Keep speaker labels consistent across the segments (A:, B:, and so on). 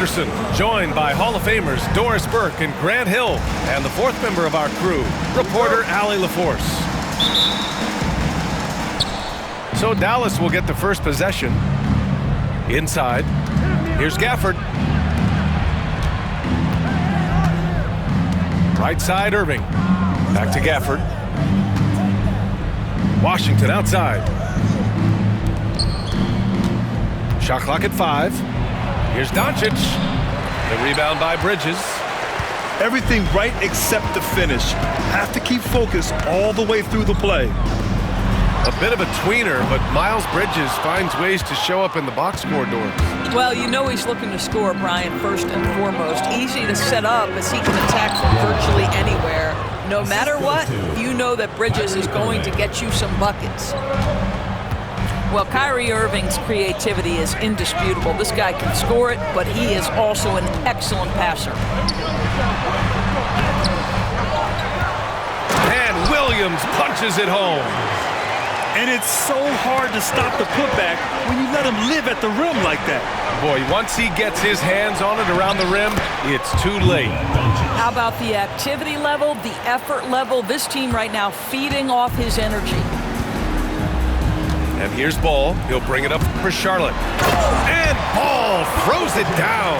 A: Anderson, joined by Hall of Famers Doris Burke and Grant Hill, and the fourth member of our crew, reporter Allie LaForce. So Dallas will get the first possession. Inside, here's Gafford. Right side, Irving. Back to Gafford. Washington outside. Shot clock at 5. Here's Doncic. The rebound by Bridges.
B: Everything right except the finish. Have to keep focused all the way through the play.
A: A bit of a tweener, but Miles Bridges finds ways to show up in the box score doors.
C: Well, you know he's looking to score, Brian, first and foremost. Easy to set up as he can attack from virtually anywhere. No matter what, you know that Bridges is going to get you some buckets. Well, Kyrie Irving's creativity is indisputable. This guy can score it, but he is also an excellent passer.
A: And Williams punches it home.
B: And it's so hard to stop the putback when you let him live at the rim like that.
A: Boy, once he gets his hands on it around the rim, it's too late.
C: How about the activity level, the effort level? This team right now feeding off his energy.
A: And here's Ball. He'll bring it up for Charlotte. And Ball throws it down.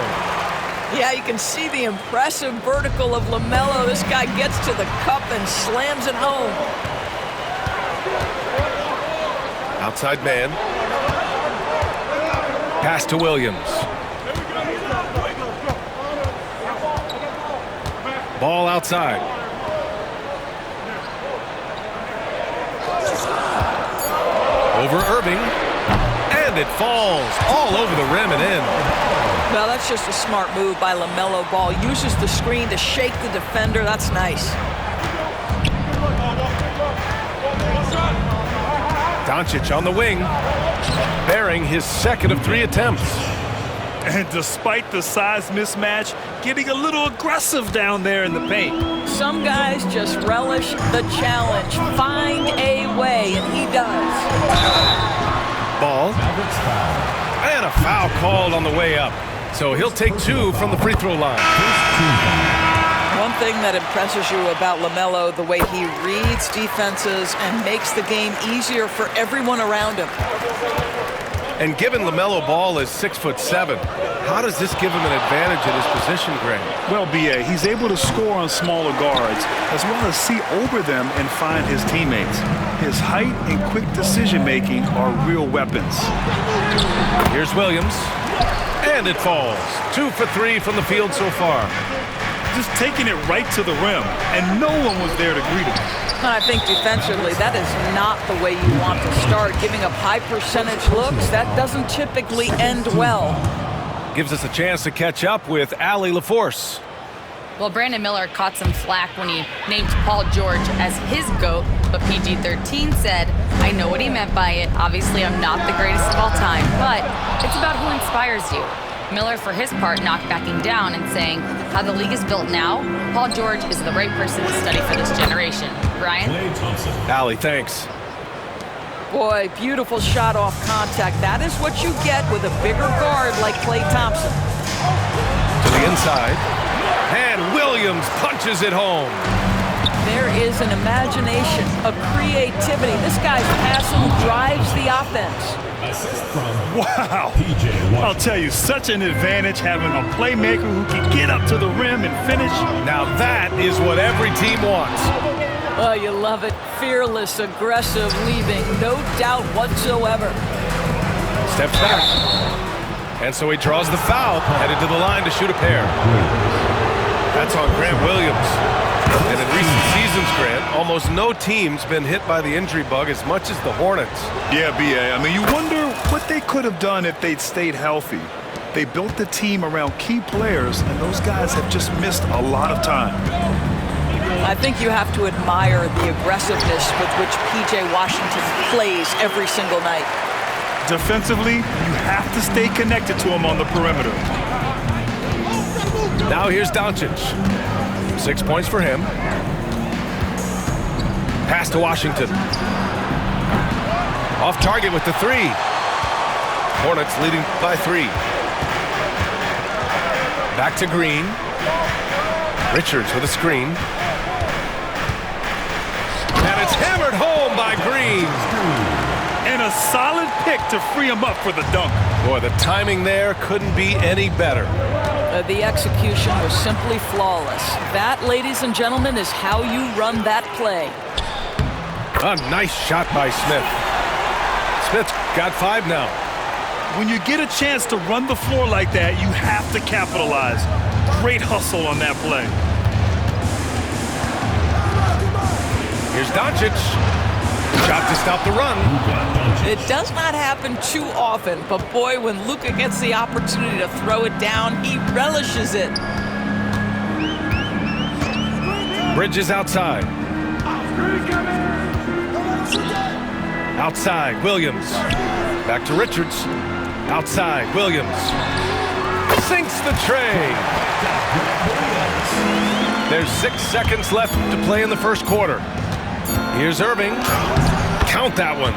C: Yeah, you can see the impressive vertical of LaMelo. This guy gets to the cup and slams it home.
A: Outside man. Pass to Williams. Ball outside. Over Irving. And it falls all over the rim and in.
C: Well, that's just a smart move by LaMelo Ball. Uses the screen to shake the defender. That's nice.
A: Doncic on the wing, bearing his second of 3 attempts.
B: And despite the size mismatch, getting a little aggressive down there in the paint.
C: Some guys just relish the challenge. Find a way, and he does.
A: Ball. And a foul called on the way up. So he'll take 2 from the free throw line.
C: One thing that impresses you about LaMelo, the way he reads defenses and makes the game easier for everyone around him.
A: And given LaMelo Ball is 6'7", how does this give him an advantage at his position, Grant?
B: Well, B.A., he's able to score on smaller guards as well as see over them and find his teammates. His height and quick decision-making are real weapons.
A: Here's Williams. And it falls. 2 for 3 from the field so far.
B: Just taking it right to the rim, and no one was there to greet him.
C: And I think defensively, that is not the way you want to start. Giving up high percentage looks, that doesn't typically end well.
A: Gives us a chance to catch up with Allie LaForce.
D: Well, Brandon Miller caught some flack when he named Paul George as his GOAT, but PG-13 said, I know what he meant by it. Obviously, I'm not the greatest of all time, but it's about who inspires you. Miller, for his part, not backing down and saying, how the league is built now, Paul George is the right person to study for this generation. Brian?
A: Allie, thanks.
C: Boy, beautiful shot off contact. That is what you get with a bigger guard like Klay Thompson.
A: To the inside. And Williams punches it home.
C: There is an imagination, a creativity. This guy's passing drives the offense.
B: Wow. I'll tell you, such an advantage having a playmaker who can get up to the rim and finish.
A: Now that is what every team wants.
C: Oh, you love it. Fearless, aggressive, leaving no doubt whatsoever.
A: Steps back. And so he draws the foul, headed to the line to shoot a pair. That's on Grant Williams. And in recent seasons, Grant, almost no team's been hit by the injury bug as much as the Hornets.
B: Yeah, B.A. I mean, you wonder what they could have done if they'd stayed healthy. They built the team around key players, and those guys have just missed a lot of time.
C: I think you have to admire the aggressiveness with which P.J. Washington plays every single night.
B: Defensively, you have to stay connected to him on the perimeter.
A: Now here's Doncic. 6 points for him. Pass to Washington. Off target with the 3. Hornets leading by 3. Back to Green. Richards with a screen. And it's hammered home by Green.
B: And a solid pick to free him up for the dunk.
A: Boy, the timing there couldn't be any better.
C: The execution was simply flawless. That, ladies and gentlemen, is how you run that play.
A: A nice shot by Smith. Smith's got 5 now.
B: When you get a chance to run the floor like that, you have to capitalize. Great hustle on that play.
A: Here's Doncic. Shot to stop the run.
C: It does not happen too often, but boy, when Luka gets the opportunity to throw it down, he relishes it.
A: Bridges outside. Outside, Williams. Back to Richards. Outside, Williams. Sinks the tray. There's 6 seconds left to play in the first quarter. Here's Irving. Count that one.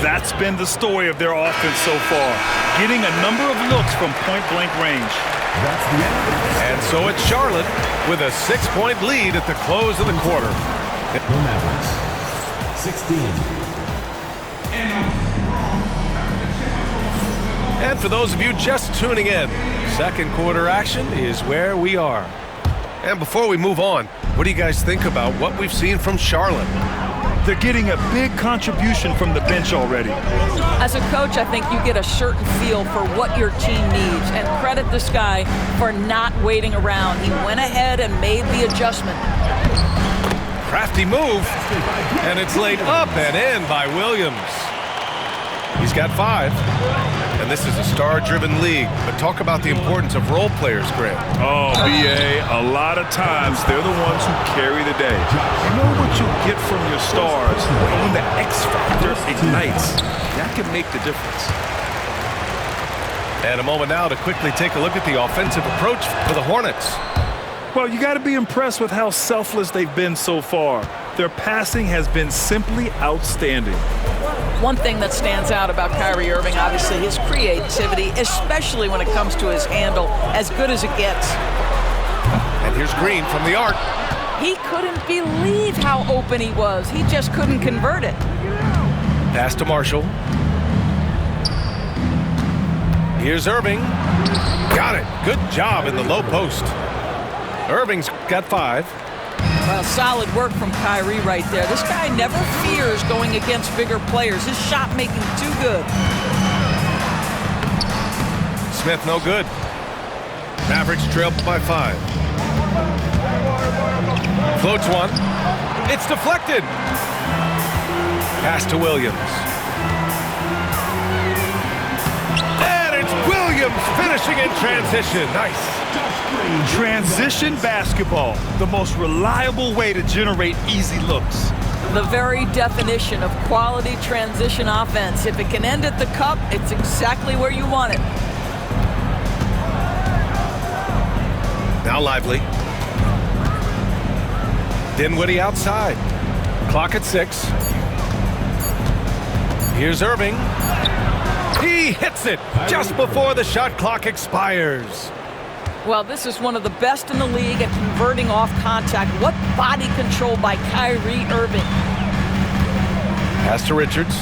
B: That's been the story of their offense so far. Getting a number of looks from point-blank range.
A: And so it's Charlotte with a 6-point lead at the close of the quarter.
E: The Mavericks, 16.
A: And for those of you just tuning in, second quarter action is where we are. And before we move on, what do you guys think about what we've seen from Charlotte?
B: They're getting a big contribution from the bench already.
C: As a coach, I think you get a certain feel for what your team needs, and credit this guy for not waiting around. He went ahead and made the adjustment.
A: Crafty move, and it's laid up and in by Williams. He's got 5, and this is a star-driven league. But talk about the importance of role players, Grant.
B: Oh, B.A., a lot of times they're the ones who carry the day. You know what you get from your stars, and when the X factor ignites, that can make the difference.
A: And a moment now to quickly take a look at the offensive approach for the Hornets.
B: Well, you got to be impressed with how selfless they've been so far. Their passing has been simply outstanding.
C: One thing that stands out about Kyrie Irving, obviously, his creativity, especially when it comes to his handle, as good as it gets.
A: And here's Green from the arc.
C: He couldn't believe how open he was. He just couldn't convert it.
A: Pass to Marshall. Here's Irving. Got it. Good job in the low post. Irving's got 5.
C: Well, solid work from Kyrie right there. This guy never fears going against bigger players. His shot making too good.
A: Smith no good. Mavericks trail by 5. Floats one. It's deflected. Pass to Williams. And it's Williams finishing in transition. Nice.
B: Transition basketball, the most reliable way to generate easy looks.
C: The very definition of quality transition offense. If it can end at the cup, it's exactly where you want it.
A: Now Lively. Dinwiddie outside. Clock at 6. Here's Irving. He hits it just before the shot clock expires.
C: Well, this is one of the best in the league at converting off contact. What body control by Kyrie Irving.
A: Pass to Richards.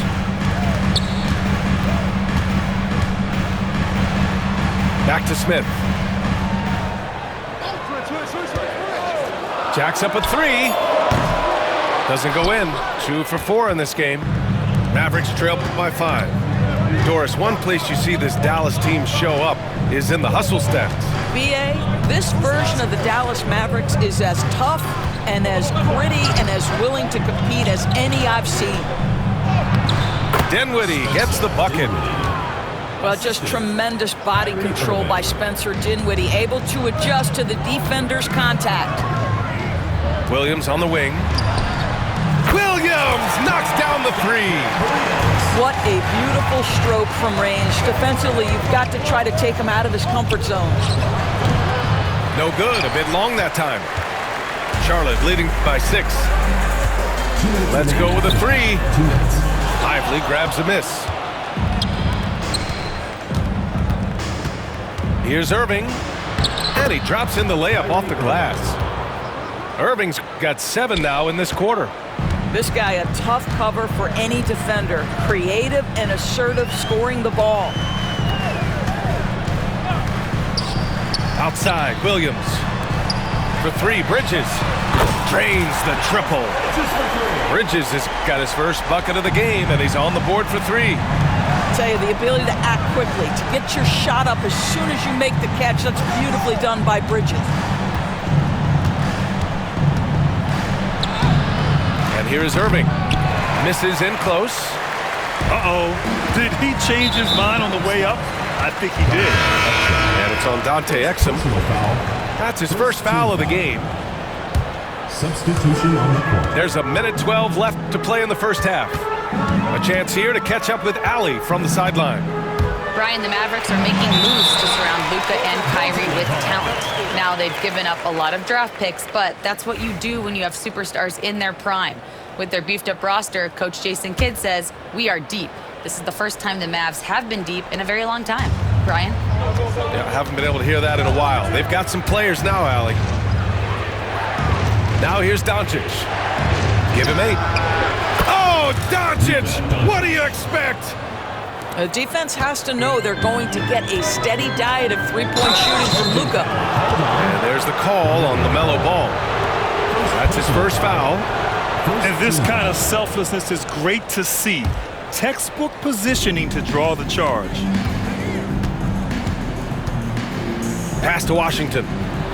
A: Back to Smith. Jacks up a 3. Doesn't go in. 2 for 4 in this game. Mavericks trail by 5. Doris, one place you see this Dallas team show up is in the hustle stats.
C: B.A., this version of the Dallas Mavericks is as tough and as gritty and as willing to compete as any I've seen.
A: Dinwiddie gets the bucket.
C: Well, just tremendous body control by Spencer Dinwiddie, able to adjust to the defender's contact.
A: Williams on the wing. Williams knocks down the 3.
C: What a beautiful stroke from range. Defensively, you've got to try to take him out of his comfort zone.
A: No good, a bit long that time. Charlotte leading by 6. Let's go with a 3. Lively grabs a miss. Here's Irving. And he drops in the layup off the glass. Irving's got 7 now in this quarter.
C: This guy a tough cover for any defender. Creative and assertive scoring the ball.
A: Outside, Williams. For 3, Bridges. Drains the triple. Bridges has got his first bucket of the game, and he's on the board for 3.
C: I tell you, the ability to act quickly, to get your shot up as soon as you make the catch, that's beautifully done by Bridges.
A: And here is Irving. Misses in close.
B: Uh-oh. Did he change his mind on the way up? I think he did.
A: And it's on Dante Exum. That's his first foul of the game.
E: Substitution on the court.
A: There's a minute 12 left to play in the first half. A chance here to catch up with Allie from the sideline.
D: Brian, the Mavericks are making moves to surround Luka and Kyrie with talent. Now they've given up a lot of draft picks, but that's what you do when you have superstars in their prime. With their beefed up roster, Coach Jason Kidd says, we are deep. This is the first time the Mavs have been deep in a very long time. Brian?
A: Yeah, I haven't been able to hear that in a while. They've got some players now, Allie. Now here's Doncic. Give him 8. Oh, Doncic! What do you expect?
C: The defense has to know they're going to get a steady diet of three-point shooting from Luka.
A: And there's the call on LaMelo Ball. That's his first foul.
B: And this kind of selflessness is great to see. Textbook positioning to draw the charge.
A: Pass to Washington.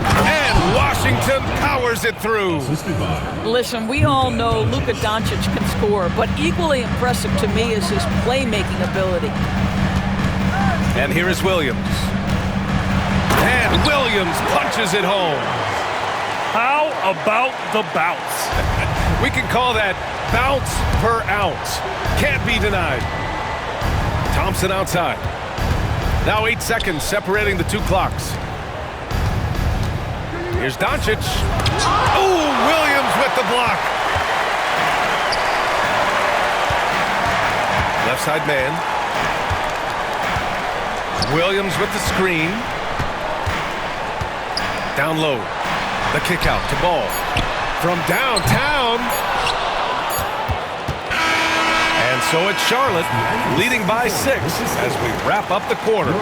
A: And Washington powers it through.
C: Listen, we all know Luka Doncic can score, but equally impressive to me is his playmaking ability.
A: And here is Williams. And Williams punches it home.
B: How about the bounce?
A: We can call that bounce per ounce. Can't be denied. Thompson outside. Now 8 seconds separating the 2 clocks. Here's Doncic. Oh, Williams with the block. Left side man. Williams with the screen. Down low. The kick out to Ball. From downtown. And so it's Charlotte leading by 6 as we wrap up the quarter.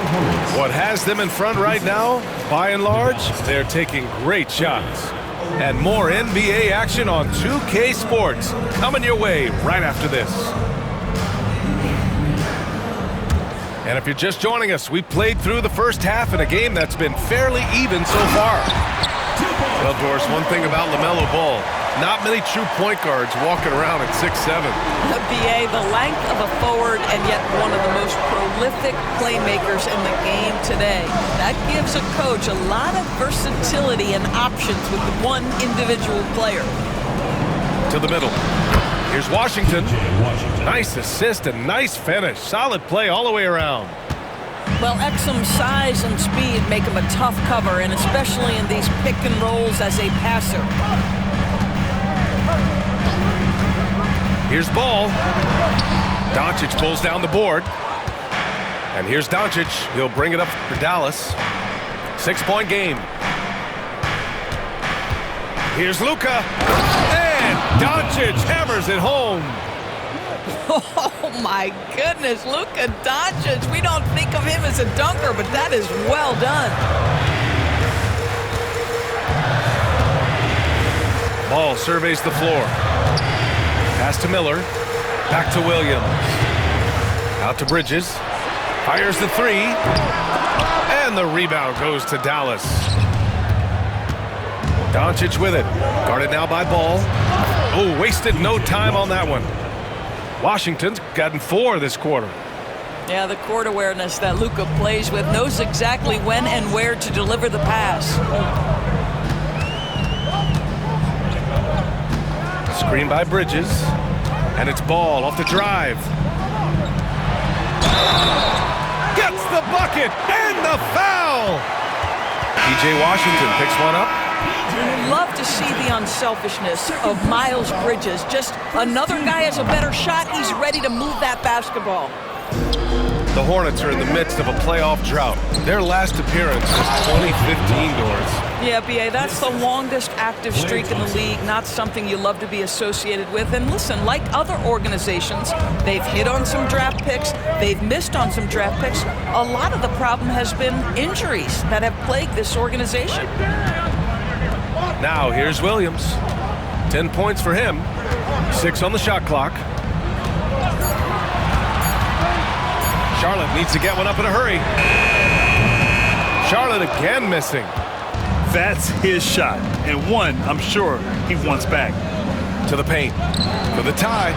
A: What has them in front right now, by and large, they're taking great shots. And more NBA action on 2K Sports coming your way right after this. And if you're just joining us, we played through the first half in a game that's been fairly even so far. Well, Doris, one thing about LaMelo Ball, not many true point guards walking around at 6'7".
C: The BA, the length of a forward, and yet one of the most prolific playmakers in the game today. That gives a coach a lot of versatility and options with one individual player.
A: To the middle. Here's Washington. Nice assist and nice finish. Solid play all the way around.
C: Well, Exum's size and speed make him a tough cover, and especially in these pick and rolls as a passer.
A: Here's Ball. Doncic pulls down the board. And here's Doncic. He'll bring it up for Dallas. 6-point game. Here's Luka. And Doncic hammers it home.
C: Oh, my goodness. Luka Doncic. We don't think of him as a dunker, but that is well done.
A: Ball surveys the floor. Pass to Miller. Back to Williams. Out to Bridges. Fires the 3. And the rebound goes to Dallas. Doncic with it. Guarded now by Ball. Oh, wasted no time on that one. Washington's gotten 4 this quarter.
C: Yeah, the court awareness that Luka plays with, knows exactly when and where to deliver the pass.
A: Screen by Bridges. And it's Ball off the drive. Gets the bucket and the foul. P.J. Washington picks one up.
C: Love to see the unselfishness of Miles Bridges. Just another guy has a better shot. He's ready to move that basketball.
A: The Hornets are in the midst of a playoff drought. Their last appearance was 2015, Doris.
C: Yeah, B.A., that's the longest active streak in the league, not something you love to be associated with. And listen, like other organizations, they've hit on some draft picks, they've missed on some draft picks. A lot of the problem has been injuries that have plagued this organization.
A: Now, here's Williams. 10 points for him. 6 on the shot clock. Charlotte needs to get one up in a hurry. Charlotte again missing.
B: That's his shot, and one I'm sure he wants back.
A: To the paint for the tie.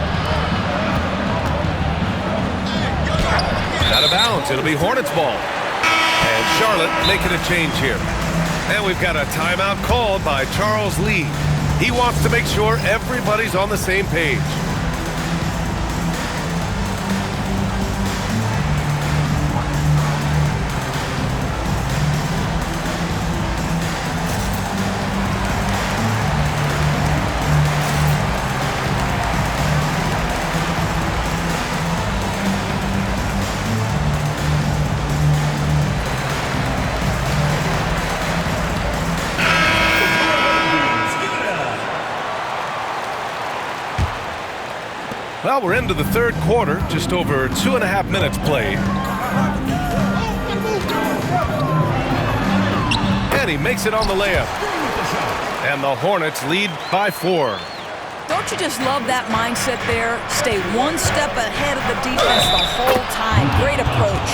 A: Out of bounds. It'll be Hornets ball. And Charlotte making a change here. And we've got a timeout called by Charles Lee. He wants to make sure everybody's on the same page. Well, we're into the third quarter, just over 2.5 minutes played. And he makes it on the layup. And the Hornets lead by 4.
C: Don't you just love that mindset there? Stay one step ahead of the defense the whole time. Great approach.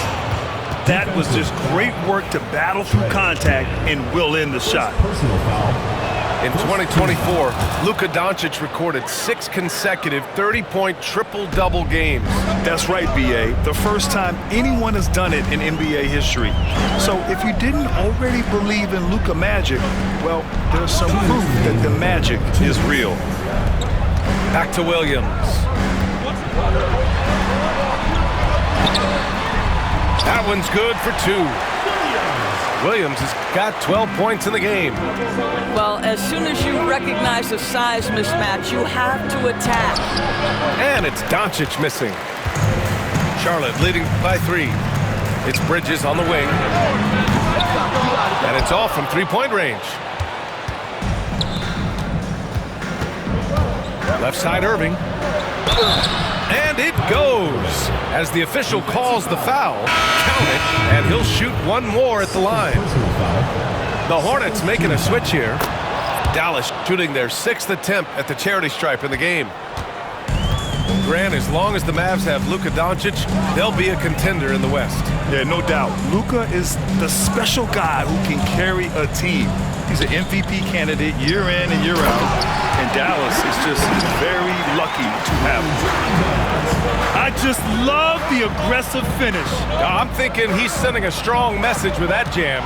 B: That was just great work to battle through contact and will in the shot.
E: Personal foul.
A: In 2024, Luka Doncic recorded 6 consecutive 30-point triple-double games.
B: That's right, B.A. The first time anyone has done it in NBA history. So if you didn't already believe in Luka magic, well, there's some proof that the magic is real.
A: Back to Williams. That one's good for 2. Williams has got 12 points in the game.
C: Well, as soon as you recognize the size mismatch, you have to attack.
A: And it's Doncic missing. Charlotte leading by 3. It's Bridges on the wing. And it's off from three-point range. Left side Irving. And it goes. As the official calls the foul, count it, and he'll shoot one more at the line. The Hornets making a switch here. Dallas shooting their 6th attempt at the charity stripe in the game. Grant, as long as the Mavs have Luka Doncic, they'll be a contender in the West.
B: Yeah, no doubt. Luka is the special guy who can carry a team. He's an MVP candidate year in and year out. And Dallas is just very lucky to have him. I just love the aggressive finish.
A: I'm thinking he's sending a strong message with that jam.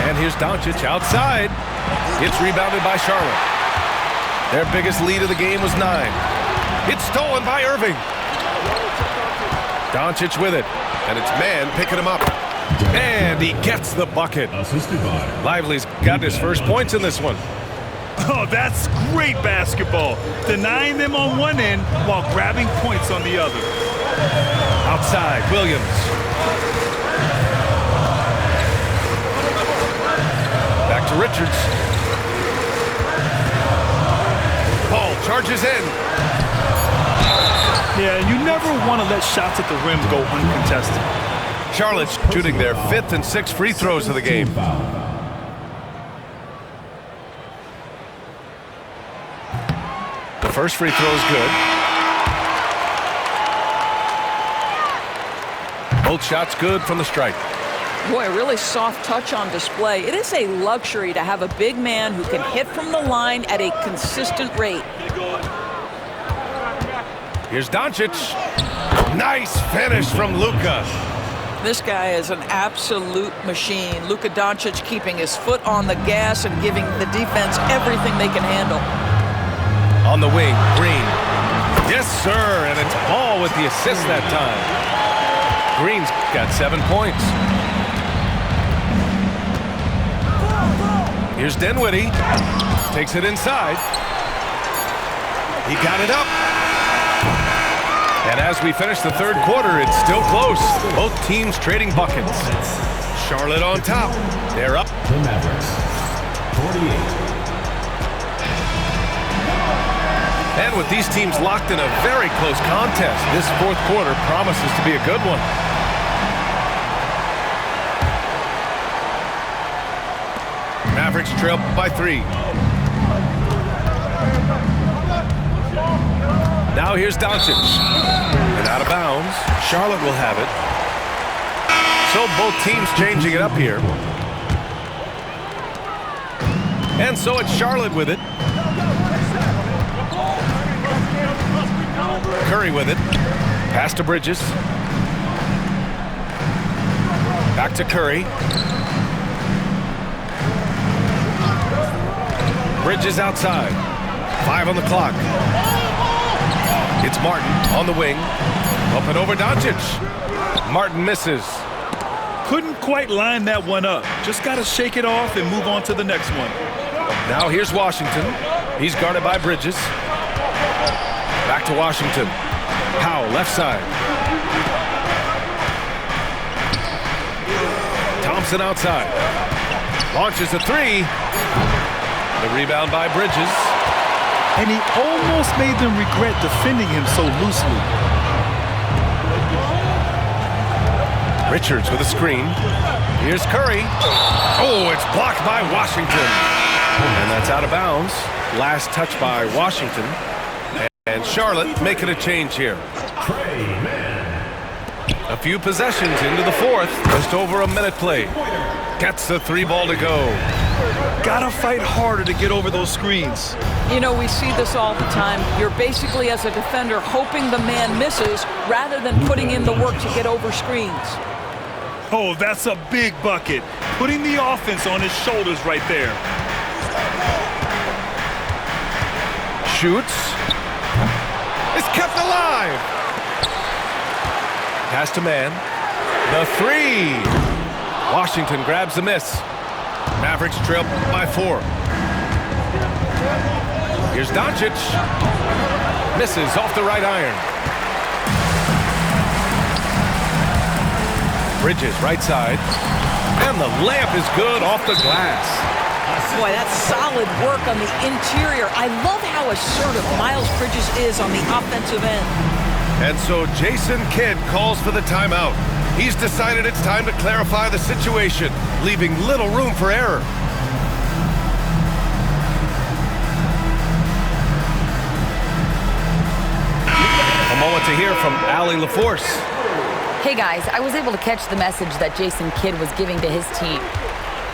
A: And here's Doncic outside. It's rebounded by Charlotte. Their biggest lead of the game was 9. It's stolen by Irving. Doncic with it. And it's man picking him up. And he gets the bucket. Lively's got his first points in this one.
B: Oh, that's great basketball. Denying them on one end while grabbing points on the other.
A: Outside, Williams. Back to Richards. Ball charges in.
B: Yeah, you never want to let shots at the rim go uncontested.
A: Charlotte's shooting their 5th and 6th free throws of the game. The first free throw is good. Both shots good from the stripe.
C: Boy, a really soft touch on display. It is a luxury to have a big man who can hit from the line at a consistent rate.
A: Here's Doncic. Nice finish from Luka.
C: This guy is an absolute machine. Luka Doncic keeping his foot on the gas and giving the defense everything they can handle.
A: On the wing, Green. Yes, sir, and it's Ball with the assist that time. Green's got 7 points. Here's Dinwiddie. Takes it inside. He got it up. And as we finish the third quarter, it's still close. Both teams trading buckets. Charlotte on top. They're up.
E: The Mavericks, 48.
A: And with these teams locked in a very close contest, this fourth quarter promises to be a good one. Mavericks trail by 3. Now here's Doncic. And out of bounds. Charlotte will have it. So both teams changing it up here. And so it's Charlotte with it. Curry with it. Pass to Bridges. Back to Curry. Bridges outside. 5 on the clock. It's Martin on the wing. Up and over Doncic. Martin misses.
B: Couldn't quite line that one up. Just got to shake it off and move on to the next one.
A: Now here's Washington. He's guarded by Bridges. Back to Washington. Powell, left side. Thompson outside. Launches a 3. The rebound by Bridges.
B: And he almost made them regret defending him so loosely.
A: Richards with a screen. Here's Curry. Oh, it's blocked by Washington. And that's out of bounds. Last touch by Washington. And Charlotte making a change here. A few possessions into the fourth. Just over a minute played. Gets the 3 ball to go.
B: Gotta fight harder to get over those screens.
C: You know, we see this all the time. You're basically, as a defender, hoping the man misses rather than putting in the work to get over screens.
B: Oh, that's a big bucket. Putting the offense on his shoulders right there.
A: Shoots. It's kept alive. Pass to man. The 3. Washington grabs the miss. Mavericks trail by 4. Here's Doncic. Misses off the right iron. Bridges right side. And the layup is good off the glass.
C: Boy, that's solid work on the interior. I love how assertive Miles Bridges is on the offensive end.
A: And so Jason Kidd calls for the timeout. He's decided it's time to clarify the situation, leaving little room for error. A moment to hear from Allie LaForce.
D: Hey guys, I was able to catch the message that Jason Kidd was giving to his team.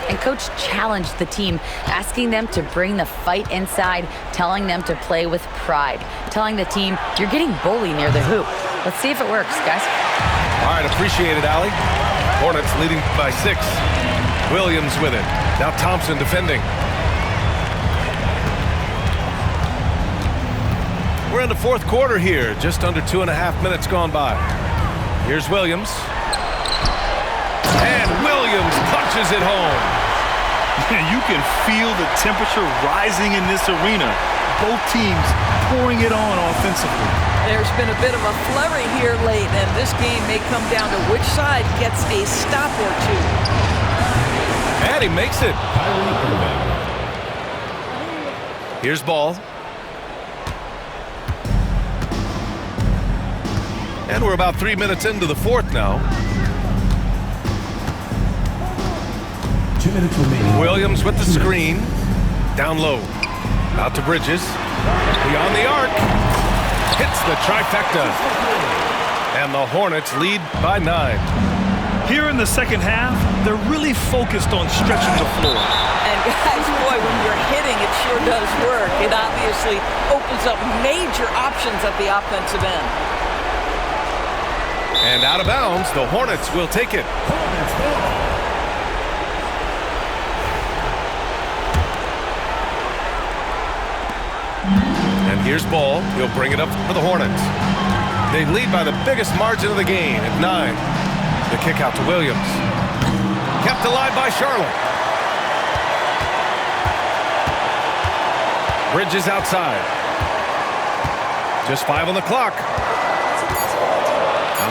D: And Coach challenged the team, asking them to bring the fight inside, telling them to play with pride, telling the team, you're getting bullied near the hoop. Let's see if it works, guys.
A: All right, appreciate it, Allie. Hornets leading by 6. Williams with it. Now Thompson defending. We're in the fourth quarter here. Just under 2.5 minutes gone by. Here's Williams. And Williams punches it home.
B: You can feel the temperature rising in this arena. Both teams pouring it on offensively.
C: There's been a bit of a flurry here late, and this game may come down to which side gets a stop or 2.
A: And he makes it. Here's Ball. And we're about 3 minutes into the fourth now.
E: 2 minutes remaining.
A: Williams with the screen. Down low. Out to Bridges. Beyond the arc. Hits the trifecta. And the Hornets lead by 9.
B: Here in the second half, they're really focused on stretching the floor.
C: And guys, boy, when you're hitting, it sure does work. It obviously opens up major options at the offensive end.
A: And out of bounds, the Hornets will take it. And here's Ball. He'll bring it up for the Hornets. They lead by the biggest margin of the game at 9. The kick out to Williams. Kept alive by Charlotte. Bridges outside. Just 5 on the clock.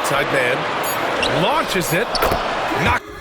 A: outside man. Launches it. Knocked